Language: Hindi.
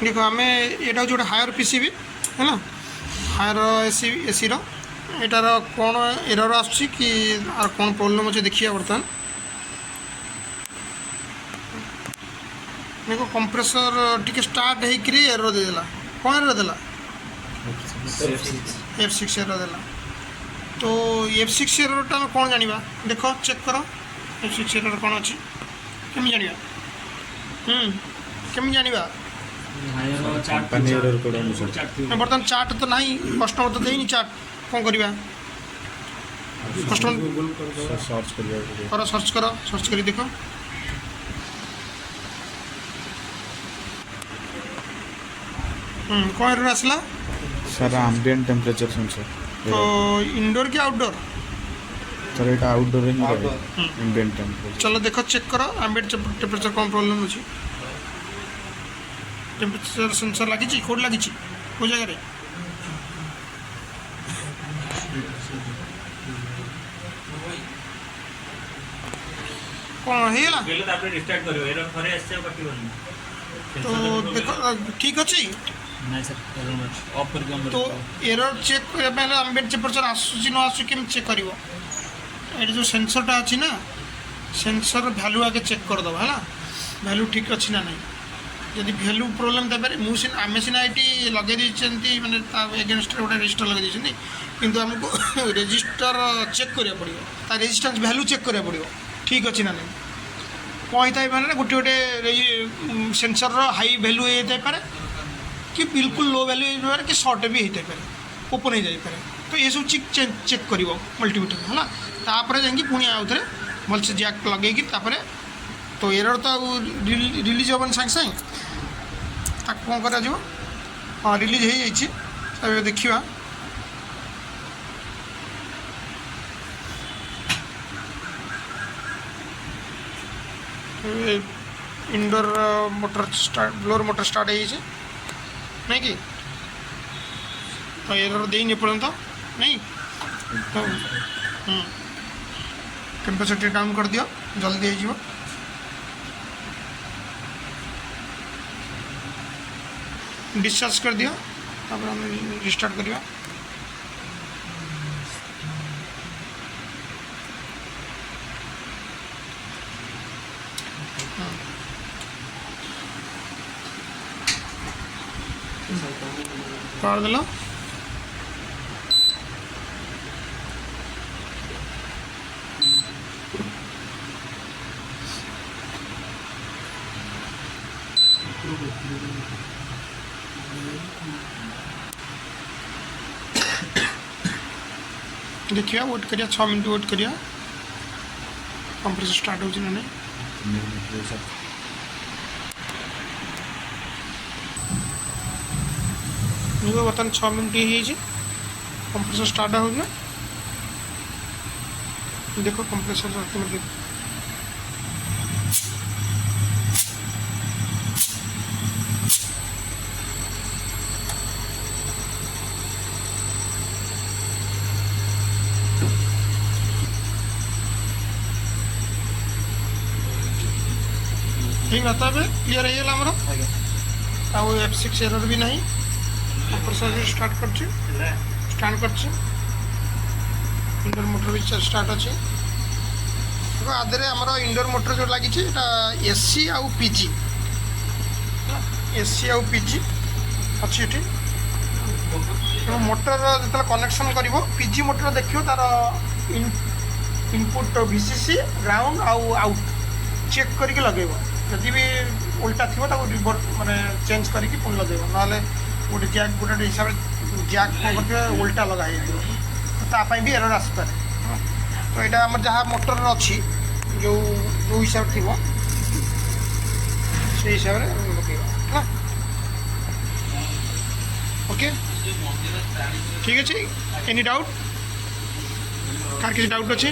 देखो आम यहाँ जो हायर पीसीबी है ना हायर एसी एटार कौन एरर आसुची कि आर कौन प्रॉब्लम अच्छे देखिए बर्तमान देखो कंप्रेसर टी स्टार्ट होकर एरर देदेला कौन एरर देला F6 एरर देला तो F6 एररटा आम कौन जाना देख चेक कर F6 एरर कौन अच्छी केमी जाना केमी जाना बर्तमान चार्ट तो ना कस्टमर तो देनी चार्ट कौन करवा कस्टमर सर्च कर देख कौन एरर आसला सर एम्बिएंट टेम्परेचर सेंसर तो इंडोर कि आउटडोर सर ये आउटडोर ही एम्बिएंट टेम्परेचर चलो देखो चेक करो एम्बिएंट टेम्परेचर कौन प्रॉब्लम अच्छी टेम्परेचर सेंसर लगी कौट लगी कौ जगह कौन तो देखो ठीक अच्छे तो एरर चेक करने एम्बिएंट टेम्परेचर आसूँ न आसूँ केम चेक कर जो सेंसरटा अच्छी ना सेंसर भैल्यू आगे चेक करदे है भैल्यू ठीक अच्छी ना नहीं यदि भैल्यू प्रोब्लेम देवे मुझे आम सीना ये लगे मैंने एगेन्स्ट गोटे रेजिस्टर लगे किंतु आमको रेजिस्टर चेक करा पड़ो ता रेजिस्टेंस भैल्यू चेक करा पड़ो ठीक अच्छी ना नहीं कौन होता है मैंने गोटे गोटे सेंसर हाई भैल्यू होता है कि बिल्कुल लो भैल्यू हो कि सर्ट भी होता है ओपन हो जाए तो ये सब चेक कर मल्टीमीटर है तापर जाकि पुणी आउ थे भलसे जैक लगे तो एरर तो रिलीज हेन सागे सागे कौन कर हाँ रिलीज हो जाए देखा indoor motor start blower motor start हो नहीं कि तो एरर देनी पर्यंत नहीं तो टेम्परेचर डाउन कर दियो जल्दी हो डिस्चार्ज कर दियो तापर हम रिस्टार्ट करिया कर दिल देखिए वेट करिया 6 मिनट वेट करिया कंप्रेसर स्टार्ट हो ना नहीं बर्तमान 6 मिनट ही कंप्रेसर स्टार्ट हो ना देखो कंप्रेसर देखो ठीक रहता है क्लीयर है आमर आउ F6 एरर भी नहीं कंप्रेसर स्टार्ट कर इंडोर मोटर भी स्टार्ट अच्छे देखो आधे आमर इंडोर मोटर जो लगी एसी आउ पीजी अच्छी ये मोटर जो कनेक्शन कर पीजी मोटर देखियो तार इनपुट VCC ग्राउंड आउ आउट चेक करके लगेब जदि भी उल्टा थी माने चेंज करके पुणी लगे ना गोटे जैक गोटे हिसाब से जैक कौन उल्टा लगा तापाई भी एरर आसपे तो यहाँ आम जहाँ मोटर अच्छी जो जो हिसाब थी से हिसाब से लगे ओके ठीक अच्छे एनी डाउट कार किसी डाउट अच्छी